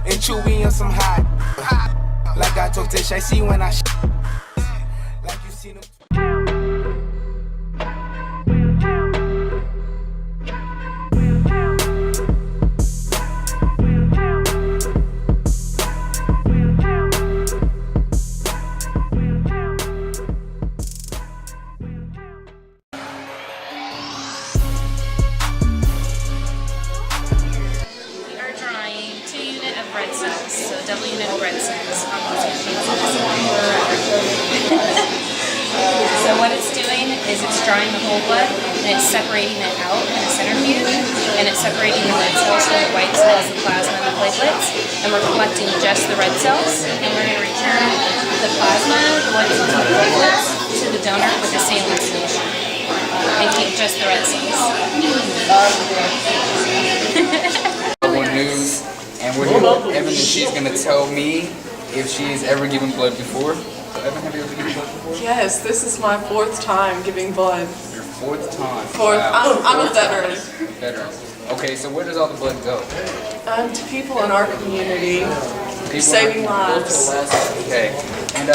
and chewy on some hot. Like I told Tish, I see when I like you see them. 2 unit of red cells, so double unit of red cells. So what it's doing is it's drawing the whole blood and it's separating it out in a centrifuge, and it's separating the red cells from the white cells, the plasma, and the platelets, and we're collecting just the red cells, and we're going to return the plasma, the white cells, and the platelets to the donor with the saline solution, and keep just the red cells. News, and we're here with Evan, and she's going to tell me if she's ever given blood before. So Evan, have you ever given blood before? Yes, this is my 4th time giving blood. Your 4th time? 4th. Wow. I'm a veteran. Veteran. Okay, so where does all the blood go? To people in our community, saving lives. Okay. And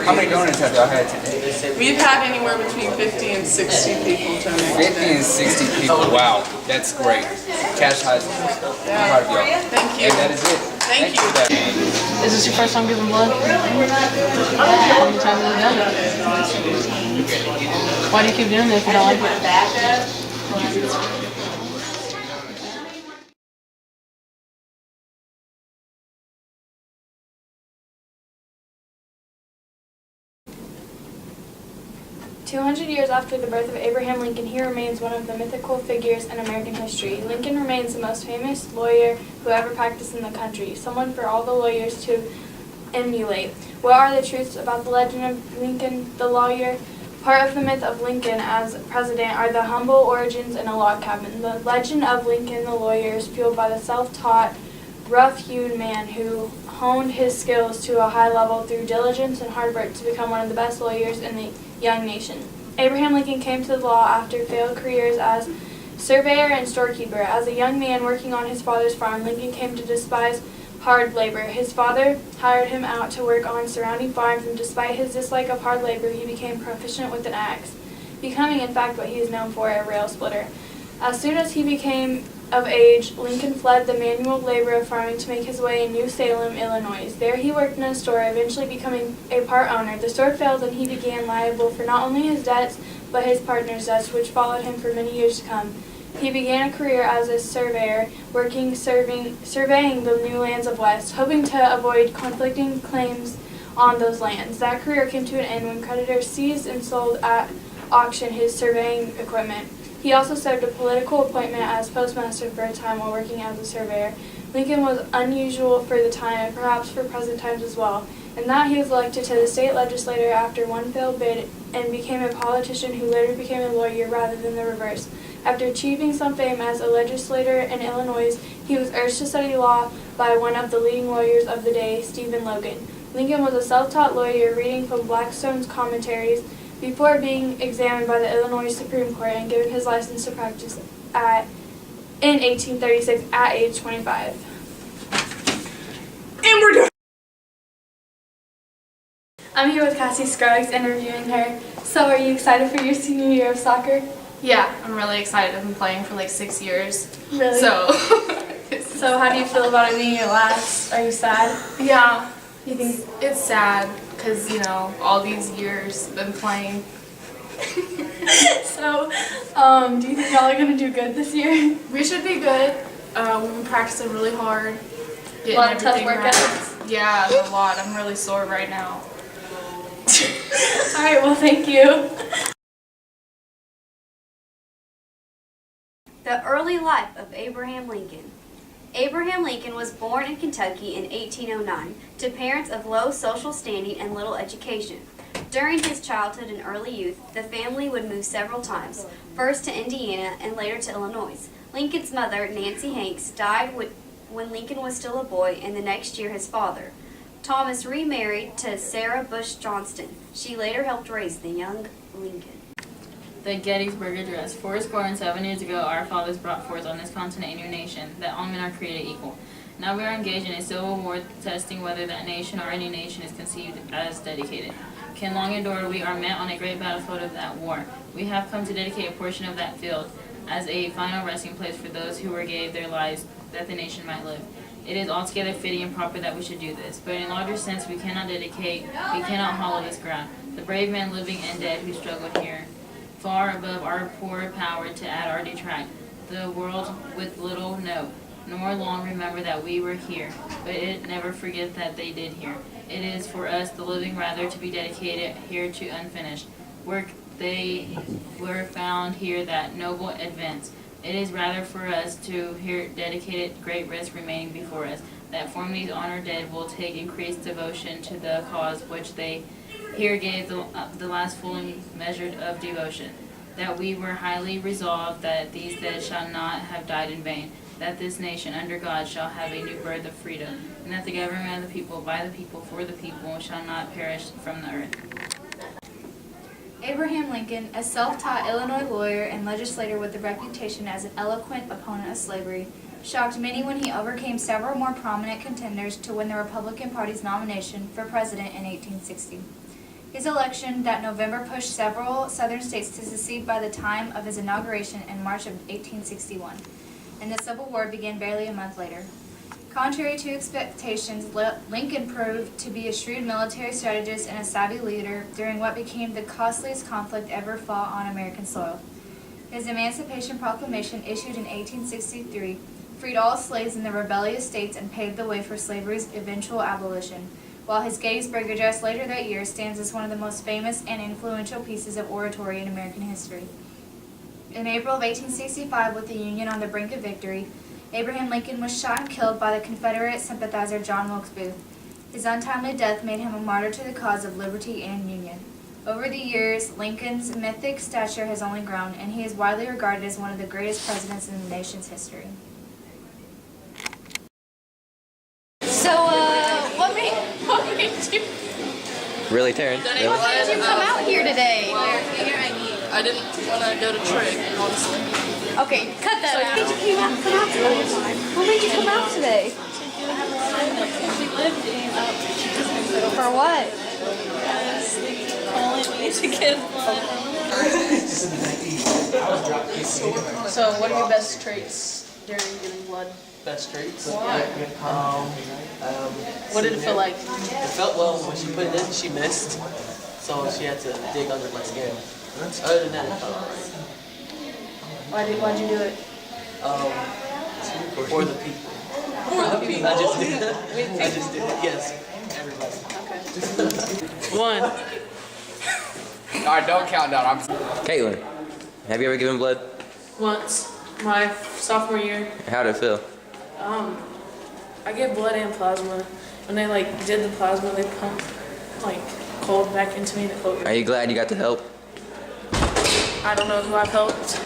how many donors have y'all had today? We've had anywhere between 50 and 60 people donate 50 today. and 60 people. Wow, that's great. Cash Heisman. I'm proud of y'all. Thank you. And that is it. Thank you. For that. Is this your first time giving blood? How many times have you done it? Why do you keep doing it if you don't like it? 200 years after the birth of Abraham Lincoln, he remains one of the mythical figures in American history. Lincoln remains the most famous lawyer who ever practiced in the country, someone for all the lawyers to emulate. What are the truths about the legend of Lincoln the lawyer? Part of the myth of Lincoln as president are the humble origins in a log cabin. The legend of Lincoln the lawyer is fueled by the self-taught, rough-hewed man who honed his skills to a high level through diligence and hard work to become one of the best lawyers in the young nation. Abraham Lincoln came to the law after failed careers as surveyor and storekeeper. As a young man working on his father's farm, Lincoln came to despise hard labor. His father hired him out to work on surrounding farms, and despite his dislike of hard labor, he became proficient with an axe, becoming in fact what he is known for, a rail splitter. As soon as he became of age, Lincoln fled the manual labor of farming to make his way in New Salem, Illinois. There he worked in a store, eventually becoming a part owner. The store failed and he began liable for not only his debts, but his partner's debts, which followed him for many years to come. He began a career as a surveyor, surveying the new lands of West, hoping to avoid conflicting claims on those lands. That career came to an end when creditors seized and sold at auction his surveying equipment. He also served a political appointment as postmaster for a time while working as a surveyor. Lincoln was unusual for the time and perhaps for present times as well, in that he was elected to the state legislature after one failed bid and became a politician who later became a lawyer rather than the reverse. After achieving some fame as a legislator in Illinois, he was urged to study law by one of the leading lawyers of the day, Stephen Logan. Lincoln was a self-taught lawyer reading from Blackstone's commentaries before being examined by the Illinois Supreme Court and given his license to practice in 1836 at age 25. And we're done. I'm here with Cassie Scruggs interviewing her. So are you excited for your senior year of soccer? Yeah, I'm really excited. I've been playing for like 6 years. Really? So how do you feel about it being your last? Are you sad? Yeah, You think? it's sad because, you know, all these years been playing. So, do you think y'all are gonna do good this year? We should be good. We've been practicing really hard. A lot of tough everything workouts. right. Yeah, a lot. I'm really sore right now. All right. Well, thank you. The early life of Abraham Lincoln. Abraham Lincoln was born in Kentucky in 1809 to parents of low social standing and little education. During his childhood and early youth, the family would move several times, first to Indiana and later to Illinois. Lincoln's mother, Nancy Hanks, died when Lincoln was still a boy, and the next year his father. Thomas remarried to Sarah Bush Johnston. She later helped raise the young Lincoln. The Gettysburg Address. 7 years ago, our fathers brought forth on this continent a new nation, that all men are created equal. Now we are engaged in a civil war testing whether that nation or any nation is conceived as dedicated. Can long endure, we are met on a great battlefield of that war. We have come to dedicate a portion of that field as a final resting place for those who were gave their lives that the nation might live. It is altogether fitting and proper that we should do this, but in a larger sense we cannot hollow this ground. The brave men living and dead who struggled here, far above our poor power to add or detract. The world with little know, nor long remember that we were here, but it never forget that they did here. It is for us, the living, rather to be dedicated here to unfinished work. They were found here that noble advance. It is rather for us to here dedicated great risk remaining before us, that from these honored dead will take increased devotion to the cause which they here gave the last full measure of devotion. That we were highly resolved that these dead shall not have died in vain, that this nation under God shall have a new birth of freedom, and that the government of the people, by the people, for the people, shall not perish from the earth. Abraham Lincoln, a self-taught Illinois lawyer and legislator with a reputation as an eloquent opponent of slavery, shocked many when he overcame several more prominent contenders to win the Republican Party's nomination for president in 1860. His election that November pushed several southern states to secede by the time of his inauguration in March of 1861, and the Civil War began barely a month later. Contrary to expectations, Lincoln proved to be a shrewd military strategist and a savvy leader during what became the costliest conflict ever fought on American soil. His Emancipation Proclamation, issued in 1863, freed all slaves in the rebellious states and paved the way for slavery's eventual abolition, while his Gettysburg Address later that year stands as one of the most famous and influential pieces of oratory in American history. In April of 1865, with the Union on the brink of victory, Abraham Lincoln was shot and killed by the Confederate sympathizer John Wilkes Booth. His untimely death made him a martyr to the cause of liberty and union. Over the years, Lincoln's mythic stature has only grown, and he is widely regarded as one of the greatest presidents in the nation's history. So, what made you Really, Taryn? come out here today? I didn't want to go to Trick, honestly. Okay, cut that out. What made you come out today? What made you come out today? For what? So, what are your best traits during getting blood? Best traits. What did it feel like? It felt well when she put it in. She missed, so she had to dig under my skin. Other than that, it felt alright. Why'd you do it? For the people. For the people. I just did it. I just did it. Yes. Everybody. Okay. One. Alright, don't count down. Caitlin, have you ever given blood? Once. My sophomore year. How'd it feel? I gave blood and plasma. When they did the plasma, they pumped cold back into me to coat. Are you glad you got the help? I don't know who I've helped.